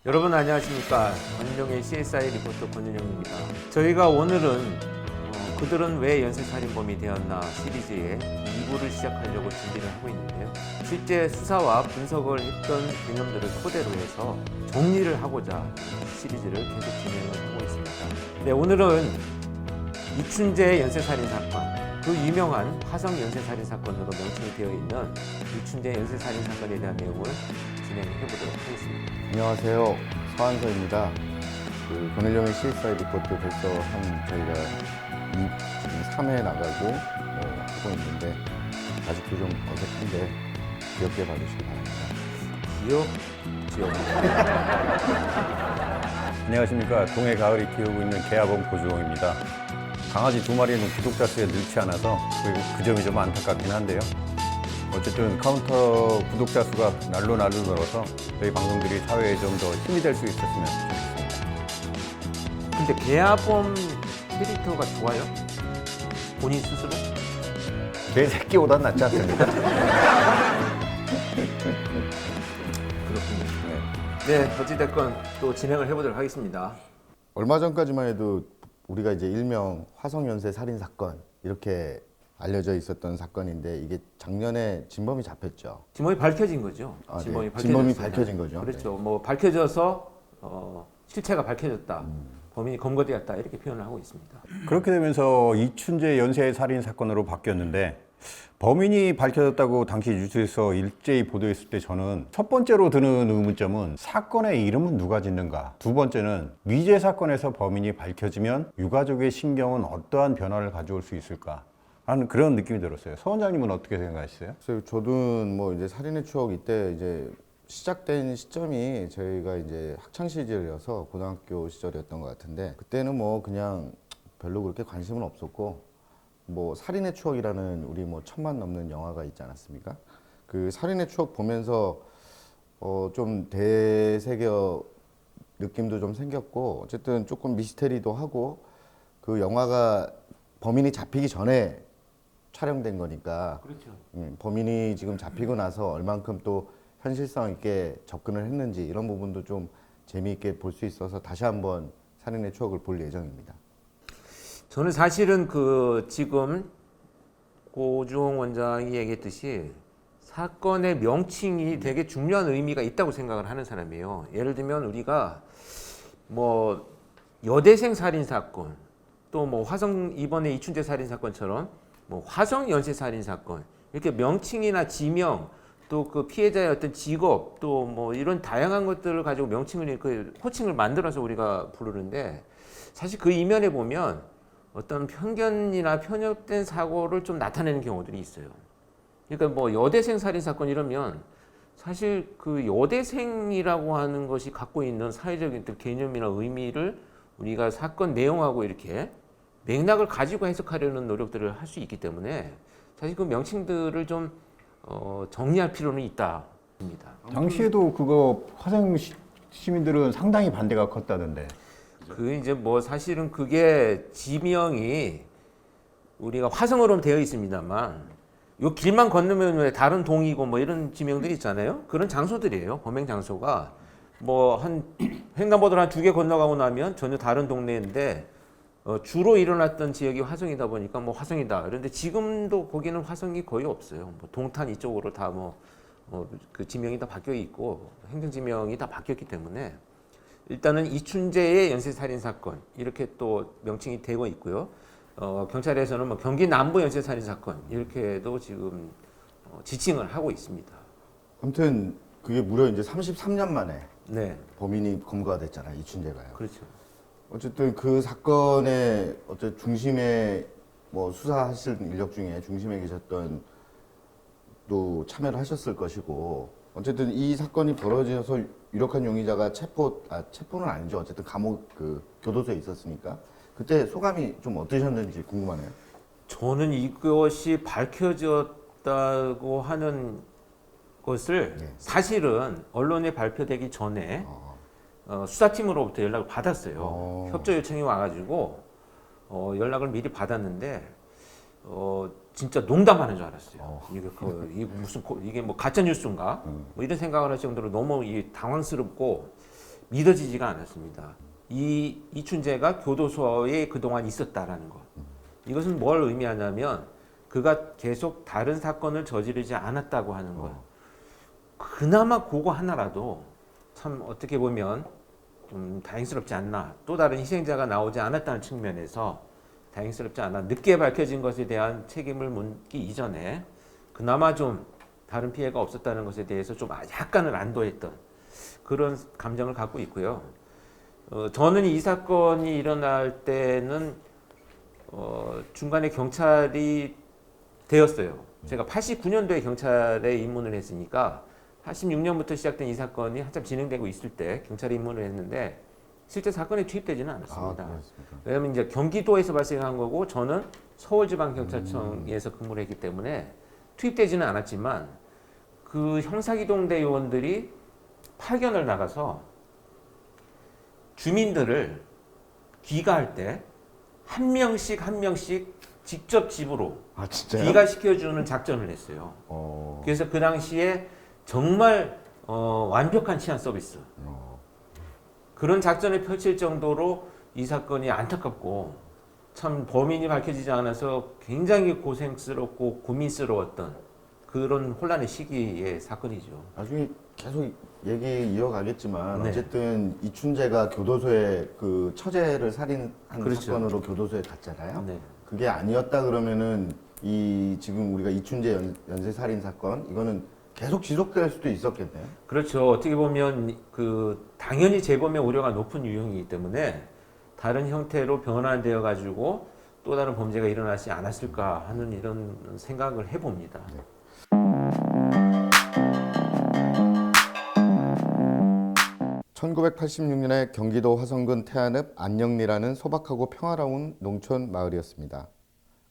여러분 안녕하십니까. 권윤영의 CSI 리포터 권윤영입니다. 저희가 오늘은 그들은 왜 연쇄살인범이 되었나 시리즈의 2부를 시작하려고 준비를 하고 있는데요. 실제 수사와 분석을 했던 개념들을 토대로 해서 정리를 하고자 시리즈를 계속 진행을 하고 있습니다. 네, 오늘은 이춘재 연쇄살인 사건, 그 유명한 화성 연쇄살인 사건으로 명칭이 되어 있는 이춘재 연쇄살인 사건에 대한 내용을 진행해 보도록 하겠습니다. 안녕하세요. 서한서입니다. 권일영의 CSI 리포트 벌써 저희가 지금 3회 나가고 하고 있는데 아직도 좀 어색한데 귀엽게 봐주시기 바랍니다. 안녕하십니까. 동해 가을이 키우고 있는 개화범 고주홍입니다. 강아지 2마리는 구독자 수에 늘지 않아서 그 점이 좀 안타깝긴 한데요. 어쨌든 카운터 구독자 수가 날로 늘어서 저희 방송들이 사회에 좀 더 힘이 될 수 있었으면 좋겠습니다. 근데 개화범 캐릭터가 좋아요? 본인 스스로? 내 새끼보단 낫지 않습니까? 그렇군요. 네, 어찌됐건 또 진행을 해보도록 하겠습니다. 얼마 전까지만 해도 우리가 이제 일명 화성 연쇄 살인 사건 이렇게 알려져 있었던 사건인데 이게 작년에 진범이 잡혔죠. 진범이 밝혀진 거죠. 네. 진범이 밝혀진 거죠. 그렇죠. 뭐 밝혀져서 실체가 밝혀졌다. 범인이 검거되었다 이렇게 표현을 하고 있습니다. 그렇게 되면서 이춘재 연쇄 살인 사건으로 바뀌었는데 범인이 밝혀졌다고 당시 뉴스에서 일제히 보도했을 때 저는 첫 번째로 드는 의문점은 사건의 이름은 누가 짓는가? 두 번째는 미제 사건에서 범인이 밝혀지면 유가족의 심경은 어떠한 변화를 가져올 수 있을까? 하는 그런 느낌이 들었어요. 서 원장님은 어떻게 생각하시어요? 그래서 저도 뭐 이제 살인의 추억 이때 이제 시작된 시점이 저희가 이제 학창 시절이어서 고등학교 시절이었던 것 같은데 그때는 뭐 그냥 별로 그렇게 관심은 없었고 뭐 살인의 추억이라는 우리 뭐 1000만 넘는 영화가 있지 않았습니까? 그 살인의 추억 보면서 좀 대세겨 느낌도 좀 생겼고 어쨌든 조금 미스테리도 하고 그 영화가 범인이 잡히기 전에 촬영된 거니까 그렇죠. 범인이 지금 잡히고 나서 얼만큼 또 현실성 있게 접근을 했는지 이런 부분도 좀 재미있게 볼 수 있어서 다시 한번 살인의 추억을 볼 예정입니다. 저는 사실은 지금 고주홍 원장이 얘기했듯이 사건의 명칭이 되게 중요한 의미가 있다고 생각을 하는 사람이에요. 예를 들면 우리가 뭐 여대생 살인 사건, 또 뭐 이번에 이춘재 살인 사건처럼 뭐 화성 연쇄 살인 사건 이렇게 명칭이나 지명 또 그 피해자의 어떤 직업 또 뭐 이런 다양한 것들을 가지고 명칭을 호칭을 만들어서 우리가 부르는데 사실 그 이면에 보면 어떤 편견이나 편협된 사고를 좀 나타내는 경우들이 있어요. 그러니까 뭐 여대생 살인 사건 이러면 사실 그 여대생이라고 하는 것이 갖고 있는 사회적인 개념이나 의미를 우리가 사건 내용하고 이렇게 맥락을 가지고 해석하려는 노력들을 할 수 있기 때문에 사실 그 명칭들을 좀 정리할 필요는 있다. 당시에도 그거 화성 시민들은 상당히 반대가 컸다던데. 그 이제 뭐 사실은 그게 지명이 우리가 화성으로 되어 있습니다만 요 길만 건너면 왜 다른 동이고 뭐 이런 지명들이 있잖아요. 그런 장소들이에요. 범행 장소가 뭐 한 횡단보도를 한 2개 건너가고 나면 전혀 다른 동네인데 주로 일어났던 지역이 화성이다 보니까 뭐 화성이다. 그런데 지금도 거기는 화성이 거의 없어요. 뭐 동탄 이쪽으로 다 그 지명이 다 바뀌어 있고 행정 지명이 다 바뀌었기 때문에 일단은 이춘재의 연쇄살인 사건 이렇게 또 명칭이 되고 있고요. 경찰에서는 뭐 경기 남부 연쇄살인 사건 이렇게도 지금 지칭을 하고 있습니다. 아무튼 그게 무려 이제 33년 만에 네, 범인이 검거가 됐잖아요. 이춘재가요. 그렇죠. 어쨌든 그 사건의 중심에 뭐 수사하실 인력 중에 중심에 계셨던 또 참여를 하셨을 것이고 어쨌든 이 사건이 벌어져서 유력한 용의자가 체포는 아니죠. 어쨌든 감옥 교도소에 있었으니까 그때 소감이 좀 어떠셨는지 궁금하네요. 저는 이것이 밝혀졌다고 하는 것을 사실은 언론에 발표되기 전에 수사팀으로부터 연락을 받았어요. 협조 요청이 와가지고 연락을 미리 받았는데 진짜 농담하는 줄 알았어요. 이게 뭐 가짜 뉴스인가? 뭐 이런 생각을 할 정도로 너무 당황스럽고 믿어지지가 않았습니다. 이 이춘재가 교도소에 그동안 있었다라는 것. 이것은 뭘 의미하냐면 그가 계속 다른 사건을 저지르지 않았다고 하는 것. 그나마 그거 하나라도 참 어떻게 보면 좀 다행스럽지 않나. 또 다른 희생자가 나오지 않았다는 측면에서 다행스럽지 않아. 늦게 밝혀진 것에 대한 책임을 묻기 이전에 그나마 좀 다른 피해가 없었다는 것에 대해서 좀 약간은 안도했던 그런 감정을 갖고 있고요. 저는 이 사건이 일어날 때는 중간에 경찰이 되었어요. 제가 89년도에 경찰에 입문을 했으니까 86년부터 시작된 이 사건이 한참 진행되고 있을 때 경찰에 입문을 했는데 실제 사건에 투입되지는 않았습니다. 왜냐하면 이제 경기도에서 발생한 거고 저는 서울지방경찰청에서 근무를 했기 때문에 투입되지는 않았지만 그 형사기동대 요원들이 파견을 나가서 주민들을 귀가할 때 한 명씩 한 명씩 직접 집으로 진짜요? 귀가시켜주는 작전을 했어요. 그래서 그 당시에 정말 완벽한 치안 서비스 그런 작전을 펼칠 정도로 이 사건이 안타깝고 참 범인이 밝혀지지 않아서 굉장히 고생스럽고 고민스러웠던 그런 혼란의 시기의 사건이죠. 나중에 계속 얘기 이어가겠지만 네. 어쨌든 이춘재가 교도소에 그 처제를 살인한 그렇죠. 사건으로 교도소에 갔잖아요. 네. 그게 아니었다 그러면은 이 지금 우리가 이춘재 연쇄 살인 사건 이거는 계속 지속될 수도 있었겠네요. 그렇죠. 어떻게 보면 그 당연히 재범의 우려가 높은 유형이기 때문에 다른 형태로 변환되어 가지고 또 다른 범죄가 일어나지 않았을까 하는 이런 생각을 해봅니다. 네. (1986년에) 경기도 화성군 태안읍 안녕리라는 소박하고 평화로운 농촌 마을이었습니다.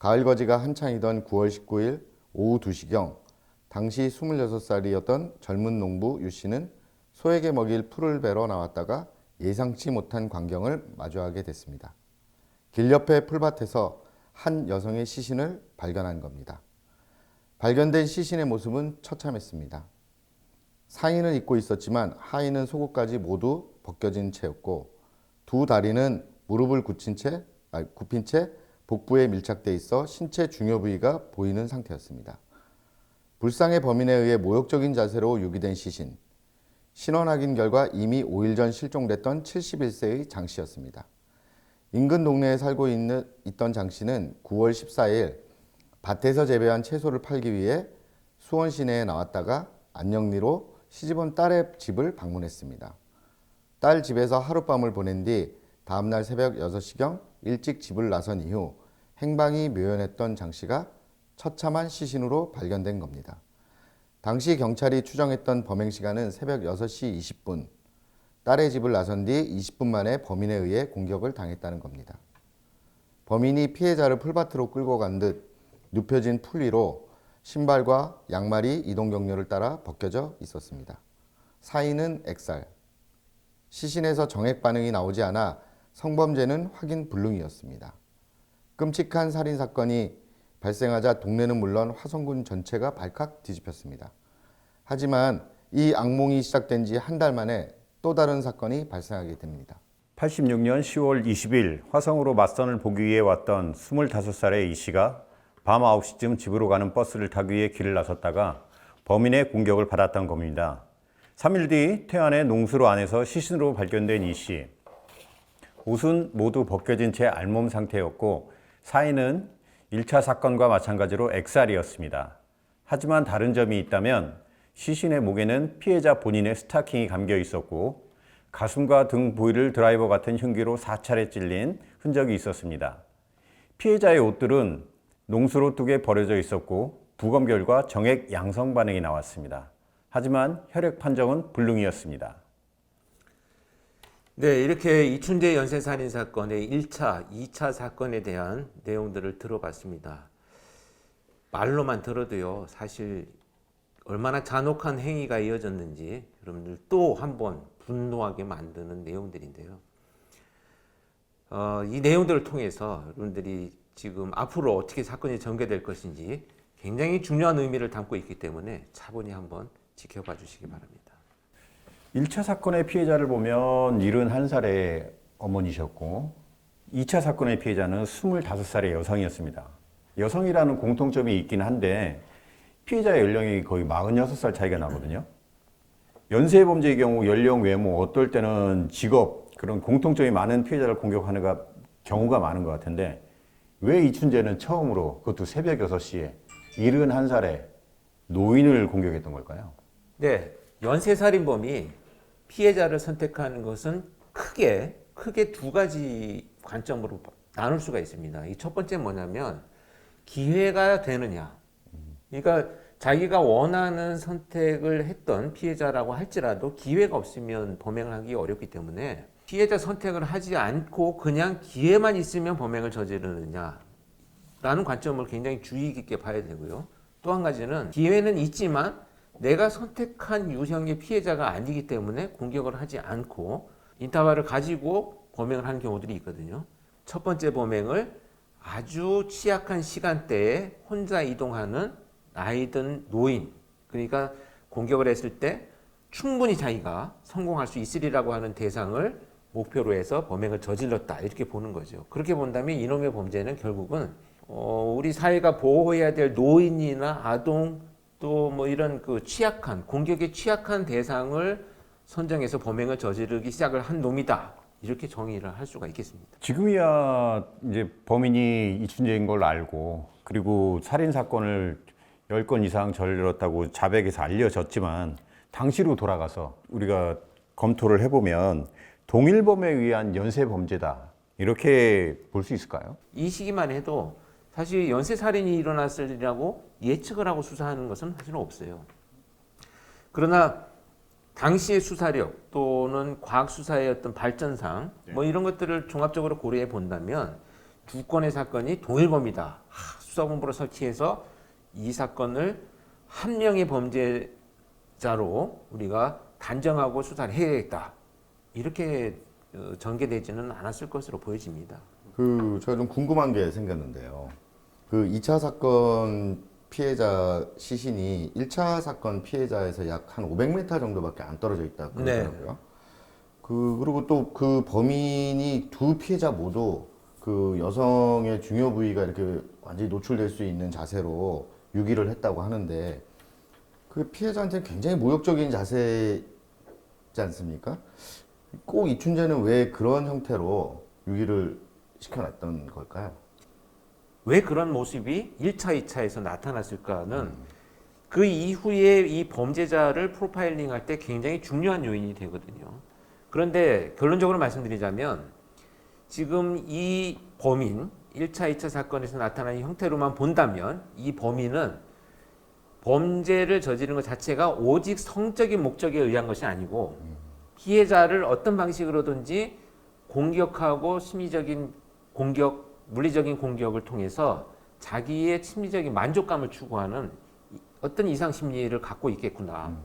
가을 거지가 한창이던 9월 19일 오후 2시경 당시 26살이었던 젊은 농부 유 씨는 소에게 먹일 풀을 베러 나왔다가 예상치 못한 광경을 마주하게 됐습니다. 길 옆의 풀밭에서 한 여성의 시신을 발견한 겁니다. 발견된 시신의 모습은 처참했습니다. 상의는 입고 있었지만 하의는 속옷까지 모두 벗겨진 채였고 두 다리는 무릎을 굽힌 채 복부에 밀착돼 있어 신체 중요 부위가 보이는 상태였습니다. 불상의 범인에 의해 모욕적인 자세로 유기된 시신. 신원 확인 결과 이미 5일 전 실종됐던 71세의 장 씨였습니다. 인근 동네에 살고 있던 장 씨는 9월 14일 밭에서 재배한 채소를 팔기 위해 수원 시내에 나왔다가 안녕리로 시집온 딸의 집을 방문했습니다. 딸 집에서 하룻밤을 보낸 뒤 다음날 새벽 6시경 일찍 집을 나선 이후 행방이 묘연했던 장 씨가 처참한 시신으로 발견된 겁니다. 당시 경찰이 추정했던 범행 시간은 새벽 6시 20분. 딸의 집을 나선 뒤 20분 만에 범인에 의해 공격을 당했다는 겁니다. 범인이 피해자를 풀밭으로 끌고 간 듯 눕혀진 풀 위로 신발과 양말이 이동 경로를 따라 벗겨져 있었습니다. 사인은 액살. 시신에서 정액 반응이 나오지 않아 성범죄는 확인 불능이었습니다. 끔찍한 살인 사건이 발생하자 동네는 물론 화성군 전체가 발칵 뒤집혔습니다. 하지만 이 악몽이 시작된 지 한 달 만에 또 다른 사건이 발생하게 됩니다. 86년 10월 20일 화성으로 맞선을 보기 위해 왔던 25살의 이 씨가 밤 9시쯤 집으로 가는 버스를 타기 위해 길을 나섰다가 범인의 공격을 받았던 겁니다. 3일 뒤 태안의 농수로 안에서 시신으로 발견된 이 씨. 옷은 모두 벗겨진 채 알몸 상태였고 사인은 1차 사건과 마찬가지로 액살이었습니다. 하지만 다른 점이 있다면 시신의 목에는 피해자 본인의 스타킹이 감겨 있었고 가슴과 등 부위를 드라이버 같은 흉기로 4차례 찔린 흔적이 있었습니다. 피해자의 옷들은 농수로 뚝에 버려져 있었고 부검 결과 정액 양성 반응이 나왔습니다. 하지만 혈액 판정은 불능이었습니다. 네, 이렇게 이춘재 연쇄살인 사건의 1차, 2차 사건에 대한 내용들을 들어봤습니다. 말로만 들어도요, 사실 얼마나 잔혹한 행위가 이어졌는지 여러분들 또 한 번 분노하게 만드는 내용들인데요. 이 내용들을 통해서 여러분들이 지금 앞으로 어떻게 사건이 전개될 것인지 굉장히 중요한 의미를 담고 있기 때문에 차분히 한번 지켜봐 주시기 바랍니다. 1차 사건의 피해자를 보면 71살의 어머니셨고 2차 사건의 피해자는 25살의 여성이었습니다. 여성이라는 공통점이 있긴 한데 피해자의 연령이 거의 46살 차이가 나거든요. 연쇄범죄의 경우 연령, 외모, 어떨 때는 직업 그런 공통점이 많은 피해자를 공격하는 경우가 많은 것 같은데 왜 이춘재는 처음으로 그것도 새벽 6시에 71살의 노인을 공격했던 걸까요? 네, 연쇄살인범이 피해자를 선택하는 것은 크게 두 가지 관점으로 나눌 수가 있습니다. 이 첫 번째 뭐냐면 기회가 되느냐. 그러니까 자기가 원하는 선택을 했던 피해자라고 할지라도 기회가 없으면 범행을 하기 어렵기 때문에 피해자 선택을 하지 않고 그냥 기회만 있으면 범행을 저지르느냐 라는 관점을 굉장히 주의 깊게 봐야 되고요. 또 한 가지는 기회는 있지만 내가 선택한 유형의 피해자가 아니기 때문에 공격을 하지 않고 인터벌을 가지고 범행을 하는 경우들이 있거든요. 첫 번째 범행을 아주 취약한 시간대에 혼자 이동하는 나이든 노인, 그러니까 공격을 했을 때 충분히 자기가 성공할 수 있으리라고 하는 대상을 목표로 해서 범행을 저질렀다 이렇게 보는 거죠. 그렇게 본다면 이놈의 범죄는 결국은 우리 사회가 보호해야 될 노인이나 아동 또 뭐 이런 그 공격에 취약한 대상을 선정해서 범행을 저지르기 시작을 한 놈이다. 이렇게 정의를 할 수가 있겠습니다. 지금이야 이제 범인이 이춘재인 걸 알고 그리고 살인 사건을 10건 이상 저질렀다고 자백에서 알려졌지만 당시로 돌아가서 우리가 검토를 해보면 동일범에 의한 연쇄범죄다 이렇게 볼 수 있을까요? 이 시기만 해도 사실 연쇄살인이 일어났으리라고 예측을 하고 수사하는 것은 사실은 없어요. 그러나 당시의 수사력 또는 과학 수사의 어떤 발전상 뭐 이런 것들을 종합적으로 고려해 본다면 두 건의 사건이 동일범이다. 수사본부를 설치해서 이 사건을 한 명의 범죄자로 우리가 단정하고 수사를 해야겠다. 이렇게 전개되지는 않았을 것으로 보여집니다. 제가 좀 궁금한 게 생겼는데요. 2차 사건 피해자 시신이 1차 사건 피해자에서 약 한 500m 정도밖에 안 떨어져 있다 그러더라고요. 그리고 또 그 범인이 두 피해자 모두 그 여성의 중요 부위가 이렇게 완전히 노출될 수 있는 자세로 유기를 했다고 하는데 그 피해자한테는 굉장히 모욕적인 자세지 않습니까? 꼭 이춘재는 왜 그런 형태로 유기를 시켜놨던 걸까요? 왜 그런 모습이 1차, 2차에서 나타났을까는 그 이후에 이 범죄자를 프로파일링 할 때 굉장히 중요한 요인이 되거든요. 그런데 결론적으로 말씀드리자면 지금 이 범인, 1차, 2차 사건에서 나타난 형태로만 본다면 이 범인은 범죄를 저지른 것 자체가 오직 성적인 목적에 의한 것이 아니고 피해자를 어떤 방식으로든지 공격하고 심리적인 공격, 물리적인 공격을 통해서 자기의 심리적인 만족감을 추구하는 어떤 이상 심리를 갖고 있겠구나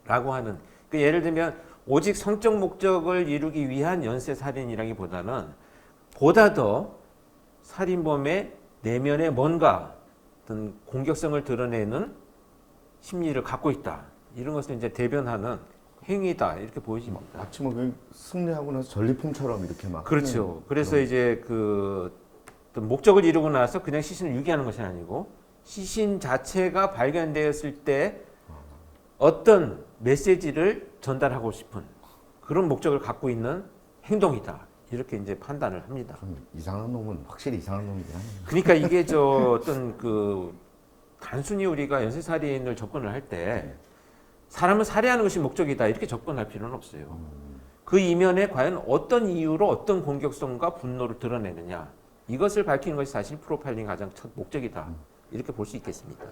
라고 하는 예를 들면 오직 성적 목적을 이루기 위한 연쇄살인이라기보다는 보다 더 살인범의 내면에 뭔가 어떤 공격성을 드러내는 심리를 갖고 있다. 이런 것을 이제 대변하는 행위다. 이렇게 보여집니다. 마치 뭐 승리하고 나서 전리품처럼 이렇게 막. 그렇죠. 그래서 이제 어떤 목적을 이루고 나서 그냥 시신을 유기하는 것이 아니고 시신 자체가 발견되었을 때 어떤 메시지를 전달하고 싶은 그런 목적을 갖고 있는 행동이다. 이렇게 이제 판단을 합니다. 이상한 놈은 확실히 이상한 놈이긴 하네요. 그러니까 이게 어떤 단순히 우리가 연쇄살인을 접근을 할 때 사람을 살해하는 것이 목적이다 이렇게 접근할 필요는 없어요. 그 이면에 과연 어떤 이유로 어떤 공격성과 분노를 드러내느냐 이것을 밝히는 것이 사실 프로파일링 가장 첫 목적이다 이렇게 볼 수 있겠습니다.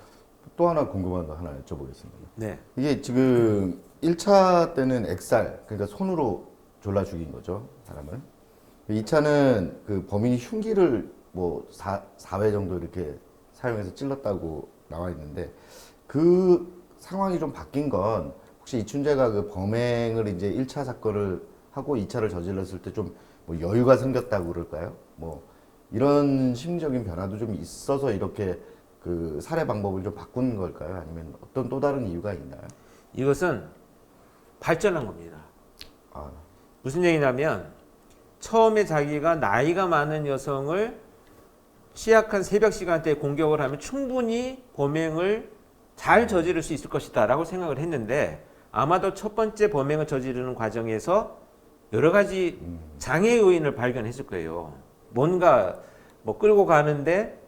또 하나 궁금한 거 하나 여쭤보겠습니다. 네. 이게 지금 1차 때는 액살, 그러니까 손으로 졸라 죽인 거죠, 사람을. 2차는 그 범인이 흉기를 뭐 4회 정도 이렇게 사용해서 찔렀다고 나와 있는데 그 상황이 좀 바뀐 건 혹시 이춘재가 그 범행을 이제 1차 사건을 하고 2차를 저질렀을 때 좀 뭐 여유가 생겼다고 그럴까요? 뭐 이런 심리적인 변화도 좀 있어서 이렇게 그 살해 방법을 좀 바꾼 걸까요? 아니면 어떤 또 다른 이유가 있나요? 이것은 발전한 겁니다. 아, 무슨 얘기냐면 처음에 자기가 나이가 많은 여성을 취약한 새벽 시간대에 공격을 하면 충분히 범행을 잘 저지를 수 있을 것이다 라고 생각을 했는데 아마도 첫 번째 범행을 저지르는 과정에서 여러 가지 장애 요인을 발견했을 거예요. 뭔가 뭐 끌고 가는데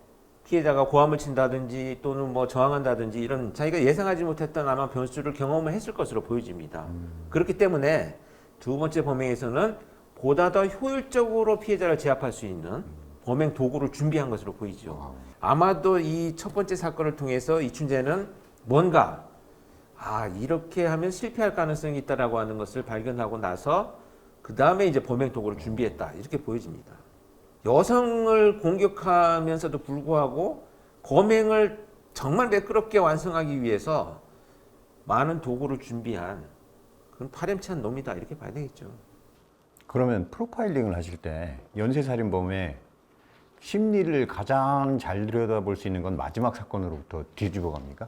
피해자가 고함을 친다든지 또는 뭐 저항한다든지 이런 자기가 예상하지 못했던 아마 변수를 경험을 했을 것으로 보여집니다. 그렇기 때문에 두 번째 범행에서는 보다 더 효율적으로 피해자를 제압할 수 있는 범행 도구를 준비한 것으로 보이죠. 아마도 이 첫 번째 사건을 통해서 이춘재는 뭔가 이렇게 하면 실패할 가능성이 있다라고 하는 것을 발견하고 나서 그 다음에 이제 범행 도구를 준비했다 이렇게 보여집니다. 여성을 공격하면서도 불구하고 범행을 정말 매끄럽게 완성하기 위해서 많은 도구를 준비한 그런 파렴치한 놈이다 이렇게 봐야 되겠죠. 그러면 프로파일링을 하실 때 연쇄살인범의 심리를 가장 잘 들여다볼 수 있는 건 마지막 사건으로부터 뒤집어 갑니까?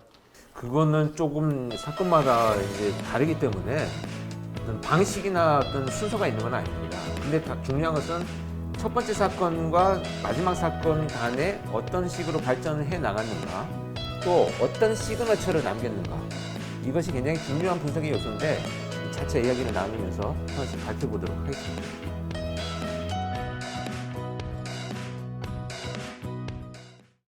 그거는 조금 사건마다 이제 다르기 때문에 어떤 방식이나 어떤 순서가 있는 건 아닙니다. 근데 중요한 것은 첫 번째 사건과 마지막 사건 간에 어떤 식으로 발전을 해 나갔는가, 또 어떤 시그너처를 남겼는가, 이것이 굉장히 중요한 분석의 요소인데 차차 이야기를 나누면서 하나씩 밝혀보도록 하겠습니다.